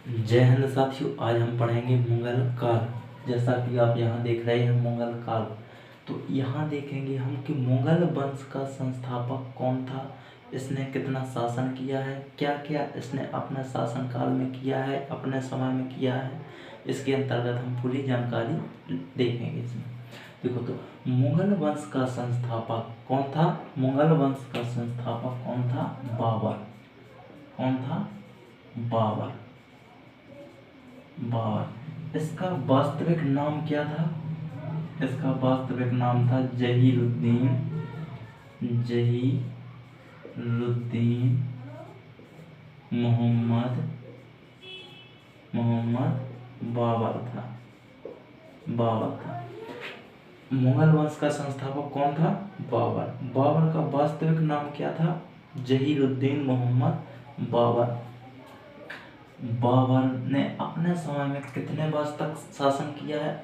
जय हिंद साथियों, आज हम पढ़ेंगे मुगल काल। जैसा कि आप यहाँ देख रहे हैं मुगल काल, तो यहाँ देखेंगे हम कि मुगल वंश का संस्थापक कौन था, इसने कितना शासन किया है, क्या क्या इसने अपने शासन काल में किया है, अपने समय में किया है। इसके अंतर्गत हम पूरी जानकारी देखेंगे इसमें। देखो तो मुगल वंश का संस्थापक कौन था? मुगल वंश का संस्थापक कौन था? बाबर। कौन था? बाबर। बाबर। इसका वास्तविक नाम क्या था? इसका वास्तविक नाम था जहीरुद्दीन मोहम्मद बाबर था। मुगल वंश का संस्थापक कौन था? बाबर। बाबर का वास्तविक नाम क्या था? जहीरुद्दीन मोहम्मद बाबर। बाबर ने अपने समय में कितने वर्ष तक शासन किया है?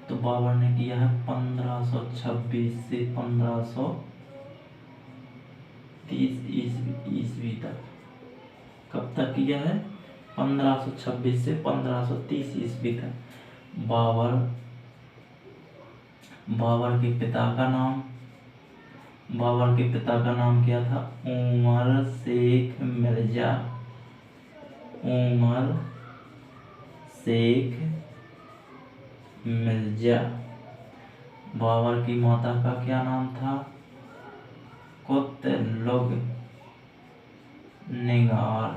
तो बाबर ने किया है 1526 से 1530 ईस्वी तक। कब तक किया है? 1526 से 1530 ईस्वी तक। बाबर के पिता का नाम क्या था? उमर शेख मिर्जा। बाबर की माता का क्या नाम था? कुतलुग निगार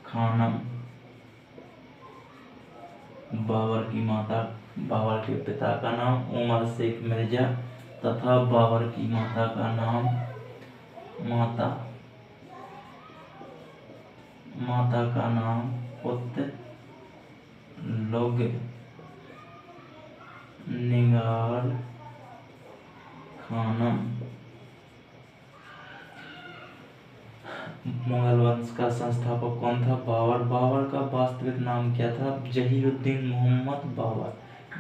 खानम। बाबर के पिता का नाम उमर शेख मिर्जा तथा बाबर की माता का नाम कुतलुग निगार खानम। मुगल वंश का संस्थापक कौन था? बाबर। बाबर का वास्तविक नाम क्या था? जहीरुद्दीन मोहम्मद बाबर।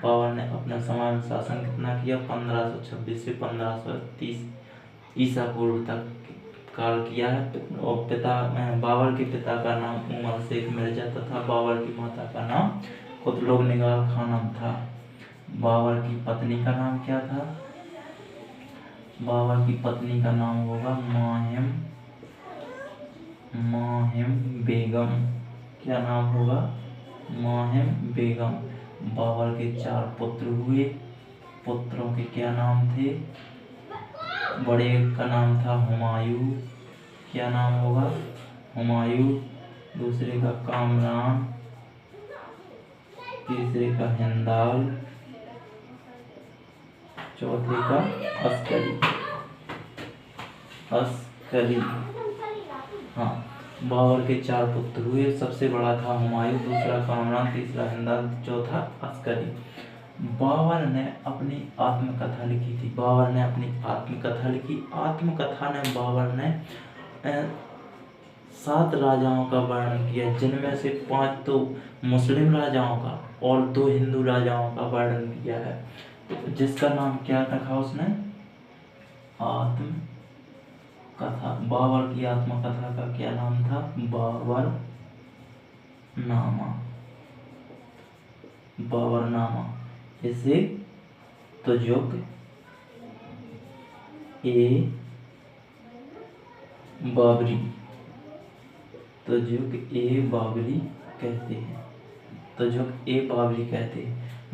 बाबर ने अपने समय में शासन कितना किया? 1526 से 1530 ईसा पूर्व तक काल किया है। और बाबर के पिता का नाम उमर शेख मिर्जा तथा बाबर की माता का नाम कुतलुग निगार खानम था। बाबर की पत्नी का नाम क्या था? बाबर की पत्नी का नाम होगा माहिम बेगम। क्या नाम होगा? माहिम बेगम। बाबर के 4 पुत्र हुए। पुत्रों के क्या नाम थे? बड़े का नाम था हुमायूं। क्या नाम होगा? हुमायूं। दूसरे का कामरान। तीसरे का हिंदाल। चौथे का अस्करी। हाँ, बाबर के 4 पुत्र हुए। सबसे बड़ा था हुमायूं, दूसरा कामरान, तीसरा हिंदाल, चौथा अस्करी। बाबर ने अपनी आत्मकथा लिखी थी। आत्मकथा ने बाबर ने 7 राजाओं का वर्णन किया, जिनमें से 5 तो मुस्लिम राजाओं का और 2 हिंदू राजाओं का वर्णन किया है। तो जिसका नाम क्या रखा उसने? आत्मकथा। बाबर की आत्मकथा का क्या नाम था? बाबरनामा। इसे तुजुक ए बाबरी कहते हैं।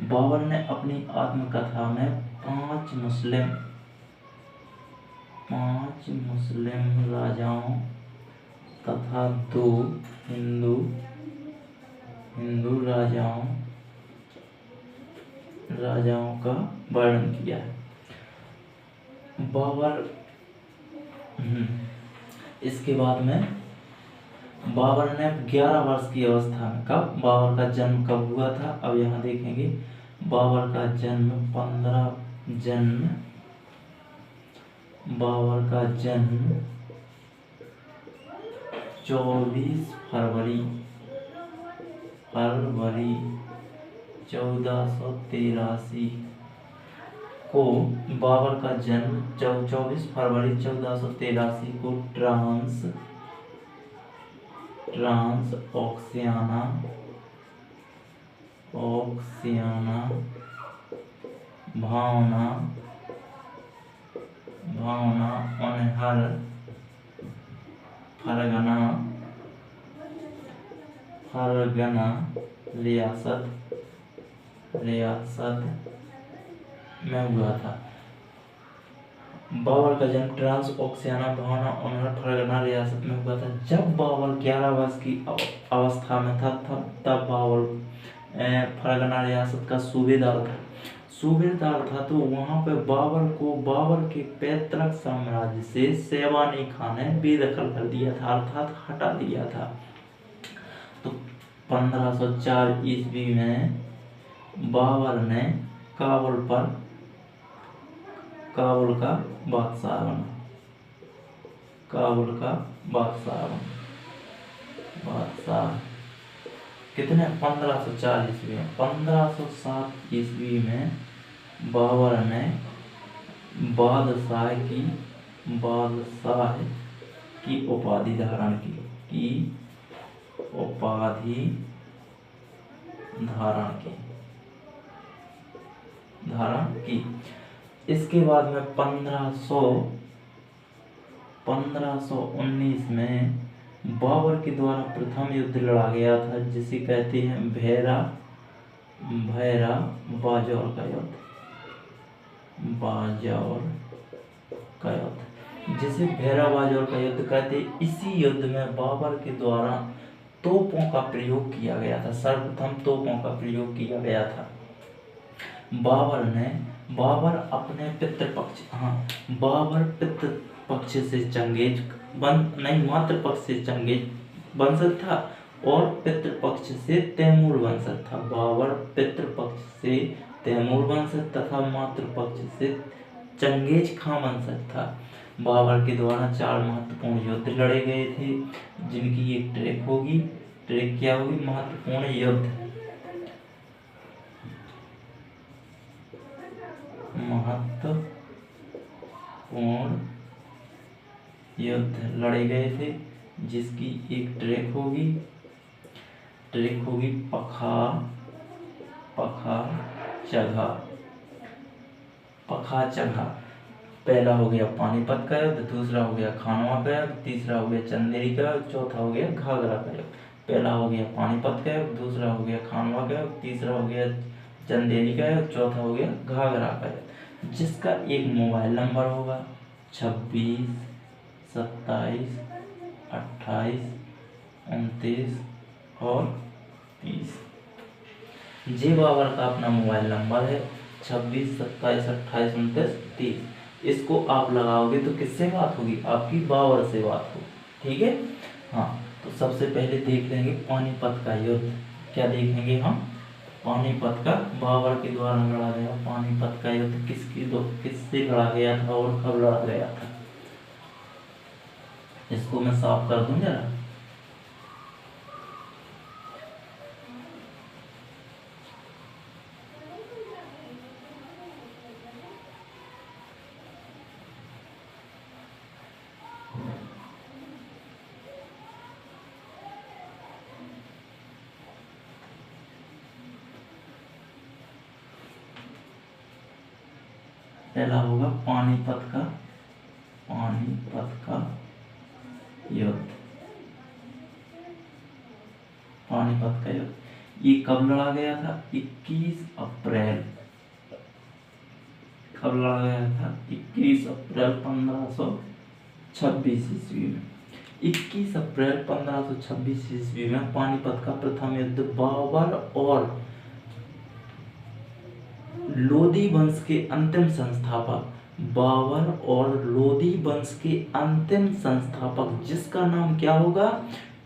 बाबर ने अपनी आत्मकथा में 5 मुस्लिम राजाओं तथा 2 हिंदू राजाओं का वर्णन किया है। इसके बाद में बाबर ने 11 वर्ष की अवस्था में, कब बाबर का जन्म कब हुआ था? अब यहाँ देखेंगे। बाबर का जन्म 24 फरवरी 1483 को 24 फरवरी 1483 को ट्रांस ऑक्सियाना भावना उनहर फरगना रियासत में हुआ था। बाबर का जन्म ट्रांस ओक्सियाना भावना उनहर फरगना रियासत में हुआ था। जब बाबर 11 वर्ष की अवस्था में था तब बाबर फरगना रियासत का सूबेदार था। तो वहां पे बाबर को बाबर के पैतृक साम्राज्य से शेरवानी खान ने बेदखल कर दिया था, अर्थात हटा दिया था। तो 1504 ईस्वी में बाबर ने काबुल का बादशाह कितने 1504 ईस्वी में। 1507 ईस्वी में बाबर ने बादशाह की उपाधि धारण की। इसके बाद में 1519 में बाबर के द्वारा प्रथम युद्ध लड़ा गया था, जिसे कहते हैं भैरा बाजौर का युद्ध, जिसे भैरा बाजौर का युद्ध कहते हैं। इसी युद्ध में बाबर के द्वारा तोपों का प्रयोग किया गया था, सर्वप्रथम तोपों का प्रयोग किया गया था। बाबर अपने पितृपक्ष से चंगेज मातृ पक्ष से चंगेज वंशज था और पितृपक्ष से तैमूर वंशज था। बाबर पितृपक्ष से तैमूर वंशज तथा मातृपक्ष से चंगेज खां वंशज था। बाबर के द्वारा 4 महत्वपूर्ण युद्ध लड़े गए थे, जिनकी एक ट्रैक क्या होगी, महत्वपूर्ण युद्ध लड़े गए थे, जिसकी एक ट्रैक होगी पखा चघा। पहला हो गया पानीपत का युद्ध, दूसरा हो गया खानवा का युद्ध, तीसरा हो गया चंदेरी का युद्ध, चौथा हो गया घाघरा का युद्ध। पहला हो गया पानीपत का युद्ध, दूसरा हो गया खानवा का युद्ध, तीसरा हो गया चंदेरी का युद्ध, चौथा हो गया घाघरा का युद्ध। जिसका एक मोबाइल नंबर होगा 26 27 28 29 और 30। जे बाबर का अपना मोबाइल नंबर है 26 27 28 29 30। इसको आप लगाओगे तो किससे बात होगी, आपकी बाबर से बात होगी। ठीक है। हाँ, तो सबसे पहले देख लेंगे पानीपत का युद्ध। क्या देखेंगे हम, पानीपत का बाबर के द्वारा लड़ा गया पानीपत का युद्ध किससे लड़ा गया था और कब लड़ा गया था। इसको मैं साफ कर दूं जरा। पहला होगा पानीपत का युद्ध। पानीपत का युद्ध ये कब लड़ा गया था, 21 अप्रैल। कब लड़ा गया था, 21 अप्रैल 1526 ईस्वी में। 21 अप्रैल 1526 ईस्वी में पानीपत का प्रथम युद्ध बाबर और लोदी वंश के अंतिम संस्थापक जिसका नाम क्या होगा,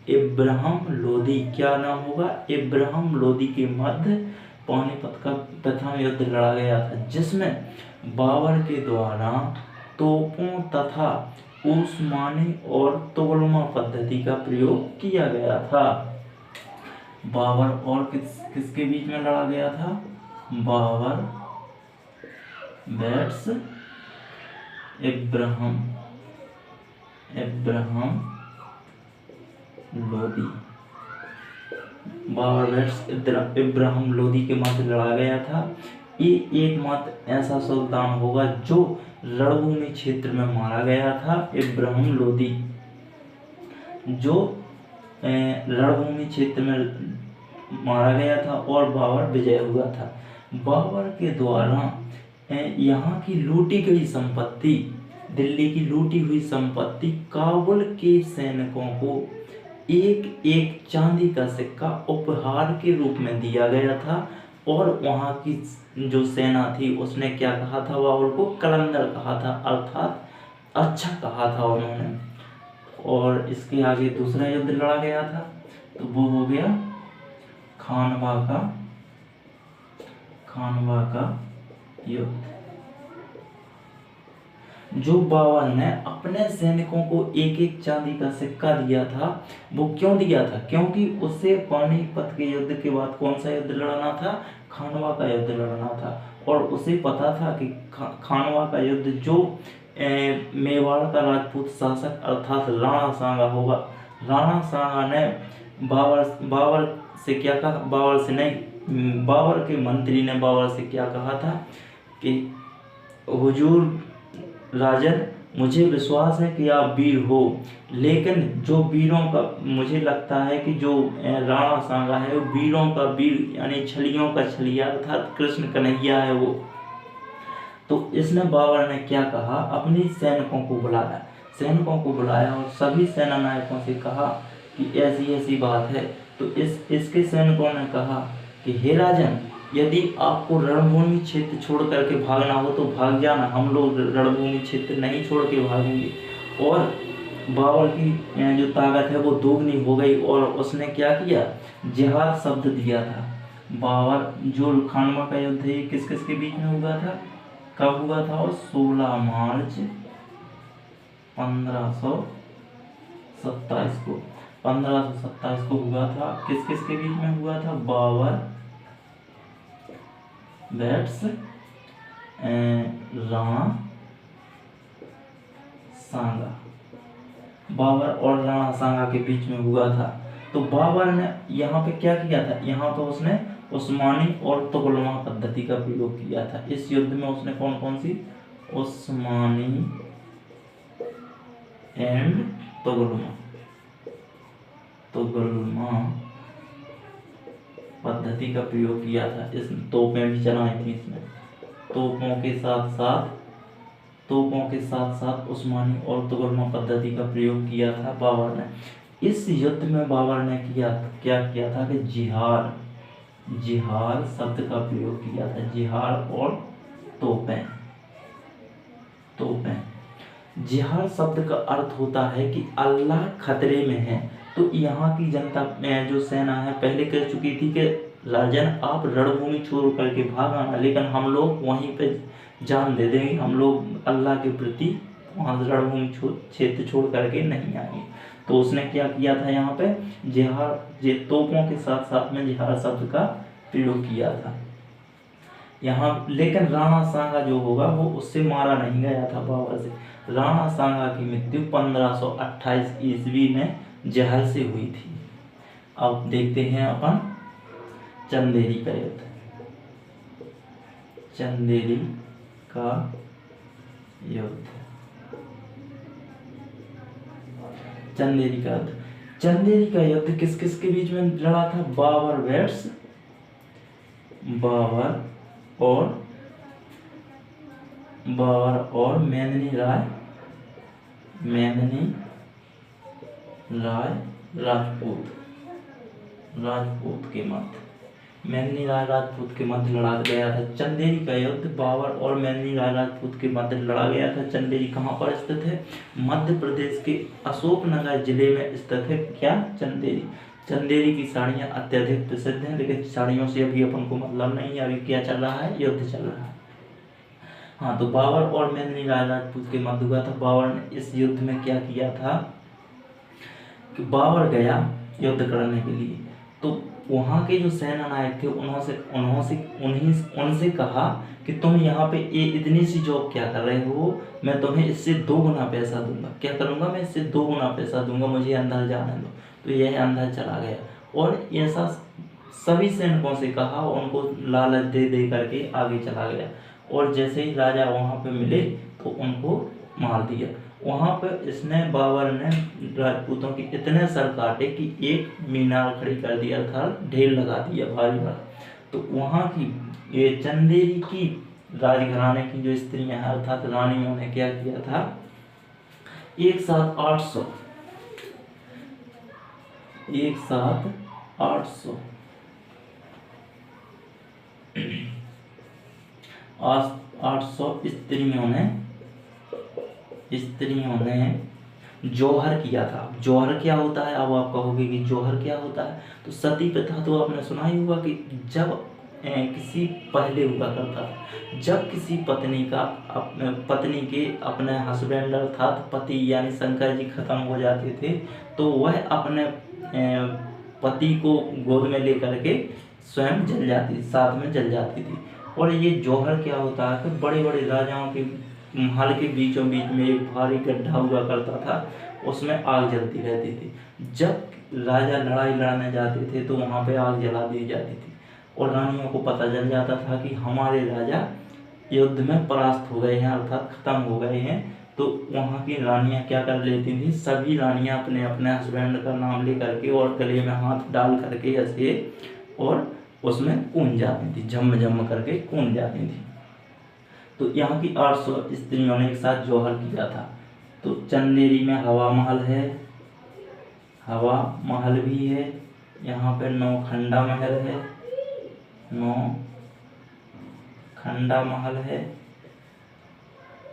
इब्राहिम लोदी। क्या नाम होगा, इब्राहिम लोदी के मध्य पानीपत का प्रथम युद्ध लड़ा गया था, जिसमें बाबर के द्वारा तोपों तथा उस्मानी और तोलमा पद्धति का प्रयोग किया गया था। बाबर और किसके बीच में लड़ा गया था, बाबर बैट्स इब्राहिम लोदी लोदी, बाबर वर्सेस इब्राहिम लोदी के मध्य लड़ा गया था। ये एकमात्र ऐसा सुल्तान होगा जो रणभूमि क्षेत्र में मारा गया था। इब्राहिम लोदी जो रणभूमि क्षेत्र में मारा गया था और बाबर विजय हुआ था। बाबर के द्वारा यहाँ की लूटी गई संपत्ति, दिल्ली की लूटी हुई संपत्ति काबुल के सैनिकों को एक एक चांदी का सिक्का उपहार के रूप में दिया गया था। और वहाँ की जो सेना थी उसने क्या कहा था, बाबर को कलंदर कहा था, अर्थात अच्छा कहा था उन्होंने। और इसके आगे दूसरा युद्ध लड़ा गया था, तो वो हो गया खानवा का युद्ध। जो बाबर ने अपने सैनिकों को एक एक चांदी का सिक्का दिया था, वो क्यों दिया था? क्योंकि उसे पानीपत के युद्ध के बाद कौन सा युद्ध लड़ना था? खानवा का युद्ध लड़ना था। और उसे पता था कि खानवा का युद्ध जो मेवाड़ का राजपूत शासक अर्थात राणा सांगा होगा। राणा सांगा ने बाबर से क्या कहा? बाबर से नहीं, बाबर के मंत्री ने बाबर से क्या कहा था कि हुजूर राजन, मुझे विश्वास है कि आप वीर हो, लेकिन जो वीरों का, मुझे लगता है कि जो राणा सांगा है वो वीरों का वीर यानी छलियों का छलिया अर्थात कृष्ण कन्हैया है वो। तो इसने बाबर ने क्या कहा, अपनी सैनिकों को बुलाया और सभी सेना नायकों से कहा कि ऐसी ऐसी बात है। तो इसके सैनिकों ने कहा कि हे राजन, यदि आपको रणभूमि क्षेत्र छोड़ करके भागना हो तो भाग जाना, हम लोग रणभूमि क्षेत्र नहीं छोड़ के भागेंगे। और बाबर की जो ताकत है वो दोगुनी हो गई और उसने क्या किया, जिहाद शब्द दिया था। बाबर जो खानवा का युद्ध है किस किस के बीच में हुआ था, कब हुआ था? और 16 मार्च 1527 को हुआ था। किस किस के बीच में हुआ था? बाबर वर्सेस राणा सांगा, बाबर और राणा सांगा के बीच में हुआ था। तो बाबर ने यहाँ पे क्या किया था, यहाँ पे उसने उस्मानी और तुगलमा पद्धति का प्रयोग किया था। इस युद्ध में उसने कौन कौन सी, उस्मानी एंड तुगलमा पद्धति का प्रयोग किया था। इस तोपें भी चलाई थी इसमें, तोपों के साथ साथ उस्मानी और तुगलमा पद्धति का प्रयोग किया था बाबर ने। इस युद्ध में बाबर ने क्या किया था कि जिहाद शब्द का प्रयोग किया था। जिहाद और तोपें। जिहाद शब्द का अर्थ होता है कि अल्लाह खतरे में है। तो यहाँ की जनता में जो सेना है पहले कह चुकी थी कि राजन आप रणभूमि छोड़ करके भाग आना, लेकिन हम लोग वहीं पे जान दे देंगे, हम लोग अल्लाह के प्रति वहाँ रणभूमि क्षेत्र छोड़ करके नहीं आएंगे। तो उसने क्या किया था, यहाँ पे तोपों के साथ साथ में जिहाद शब्द का प्रयोग किया था यहाँ। लेकिन राणा सांगा जो होगा वो उससे मारा नहीं गया था बाबर से। राणा सांगा की मृत्यु 1528 ईस्वी में जहर से हुई थी। अब देखते हैं अपन चंदेरी का युद्ध। चंदेरी का युद्ध किस किस के बीच में लड़ा था? बाबर और मेदिनी राय राजपूत के मध्य, मेदिनी राय राजपूत के मध्य लड़ा गया था। चंदेरी का युद्ध बाबर और मेदिनी राय राजपूत के मध्य लड़ा गया था। चंदेरी कहाँ पर स्थित है? मध्य प्रदेश के अशोकनगर जिले में स्थित है। क्या? चंदेरी की साड़ियाँ अत्यधिक प्रसिद्ध हैं, लेकिन साड़ियों से अभी अपन को मतलब नहीं है। अभी क्या चल रहा है? युद्ध चल रहा है। हाँ, तो बाबर और मेदिनी राय राजपूत के मध्य हुआ था। बाबर ने इस युद्ध में क्या किया था कि बाबर गया युद्ध करने के लिए, तो वहाँ के जो सेना नायक थे उनसे कहा कि तुम यहाँ पे ये इतनी सी जॉब क्या कर रहे हो, मैं तुम्हें इससे 2 गुना पैसा दूंगा। क्या करूँगा मैं? इससे 2 गुना पैसा दूंगा, मुझे अंदर जाने दो। तो यह अंदर चला गया और ऐसा सभी सैनिकों से कहा, उनको लालच दे दे करके आगे चला गया। और जैसे ही राजा वहाँ पे मिले तो उनको मार दिया। वहाँ पर इसने बाबर ने राजपूतों की इतने सर काटे कि एक मीनार खड़ी कर दिया था, ढेर लगा दिया भारी भारी। तो वहाँ की ये चंदेरी की राजघराने की जो स्त्रियां हैं अर्थात रानियों ने क्या किया था, एक साथ 800 स्त्रियों ने जौहर किया था। जौहर क्या होता है? अब आप कहोगे कि जौहर क्या होता है। तो सती प्रथा तो आपने सुना ही होगा कि जब किसी पहले हुआ करता था, जब किसी पत्नी के अपने हस्बैंड अर्थात पति यानी शंकर जी खत्म हो जाते थे तो वह अपने पति को गोद में लेकर के स्वयं साथ में जल जाती थी। और ये जौहर क्या होता है कि बड़े बड़े राजाओं के महल के बीचों बीच में एक भारी गड्ढा हुआ करता था, उसमें आग जलती रहती थी। जब राजा लड़ाई लड़ने जाते थे तो वहाँ पे आग जला दी जाती थी और रानियों को पता चल जाता था कि हमारे राजा युद्ध में परास्त हो गए हैं अर्थात खत्म हो गए हैं। तो वहाँ की रानियाँ क्या कर लेती थी, सभी रानियाँ अपने अपने हस्बैंड का नाम ले करके और गले में हाथ डाल करके ऐसे और उसमें कूद जाती थी, झम करके कूद जाती थी। तो यहाँ की 800 स्त्रियों ने एक साथ जौहर किया था। तो चंदेरी में हवा महल है, हवा महल भी है। यहाँ पे 9 खंडा महल है, 9 खंडा महल है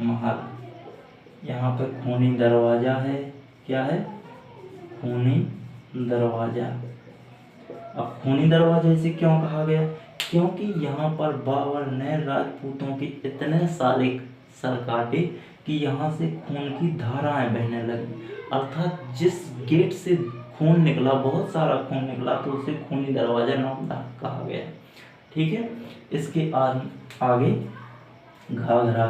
महल। यहाँ पे खूनी दरवाजा है। क्या है? खूनी दरवाजा। अब खूनी दरवाजा इसे क्यों कहा गया? क्योंकि यहाँ पर बाबर ने राजपूतों के इतने सारे सर काटे कि यहाँ से खून की धाराएं बहने लगी। अर्थात जिस गेट से खून निकला, बहुत सारा खून निकला, तो उसे खूनी दरवाजा नाम कहा गया। ठीक है। इसके आगे घाघरा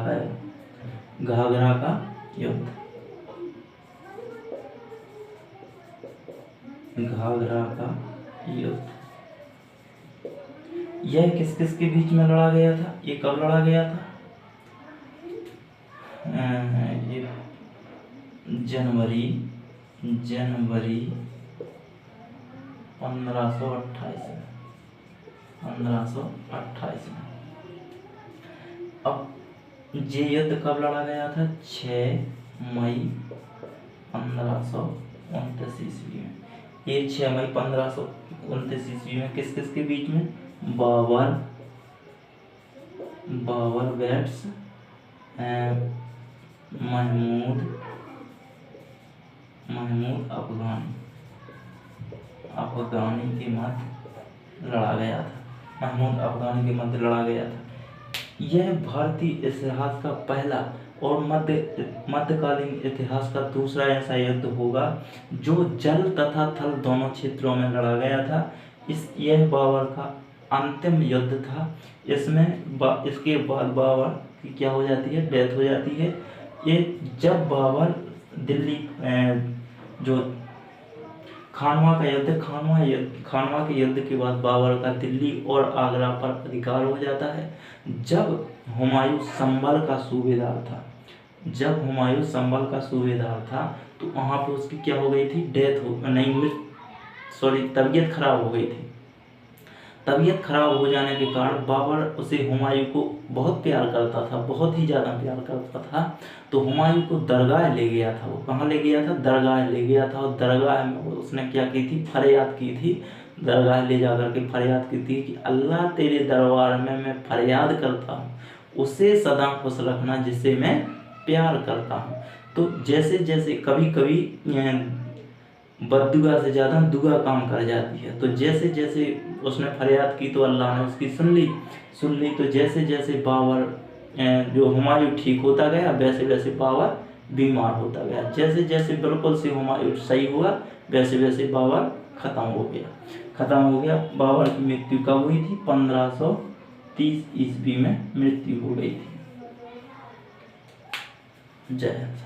का युद्ध। घाघरा का युद्ध यह किस किस के बीच में लड़ा गया था? ये कब लड़ा गया था? ये जनवरी 1528 में। अब ये युद्ध कब लड़ा गया था? 6 मई 1529 ईस्वी में। ये 6 मई 1529 ईस्वी में किस किस के बीच में? बाबर वेट्स महमूद अफगानी के मध्य लड़ा गया था। महमूद अफगानी के मध्य लड़ा गया था। यह भारतीय इतिहास का पहला और मध्यकालीन इतिहास का दूसरा ऐसा युद्ध होगा जो जल तथा थल दोनों क्षेत्रों में लड़ा गया था। यह बाबर का अंतिम युद्ध था। इसके बाद बाबर की क्या हो जाती है? डेथ हो जाती है। ये जब बाबर दिल्ली जो खानवा के युद्ध के बाद बाबर का दिल्ली और आगरा पर अधिकार हो जाता है। जब हुमायूं संभल का सूबेदार था तो वहाँ पे उसकी क्या हो गई थी? तबीयत खराब हो गई थी। तबीयत खराब हो जाने के कारण बाबर उसे हुमायूं को बहुत प्यार करता था, बहुत ही ज़्यादा प्यार करता था। तो हुमायूं को दरगाह ले गया था। वो कहाँ ले गया था? दरगाह ले गया था। और दरगाह में उसने क्या की थी? फरियाद की थी। दरगाह ले जा कर के फरियाद की थी कि अल्लाह तेरे दरबार में मैं फरियाद करता हूँ, उसे सदा खुश रखना जिसे मैं प्यार करता हूँ। तो जैसे जैसे कभी कभी बद्दुआ से ज़्यादा दुआ काम कर जाती है। तो जैसे जैसे उसने फरियाद की तो अल्लाह ने उसकी सुन ली। तो जैसे जैसे बाबर जो हुमायूं ठीक होता गया, वैसे वैसे बाबर बीमार होता गया। जैसे जैसे बिल्कुल से हुमायूं सही हुआ, वैसे वैसे बाबर खत्म हो गया। बाबर की मृत्यु कब हुई थी? 1530 ईस्वी में मृत्यु हो गई थी। जय हिंद।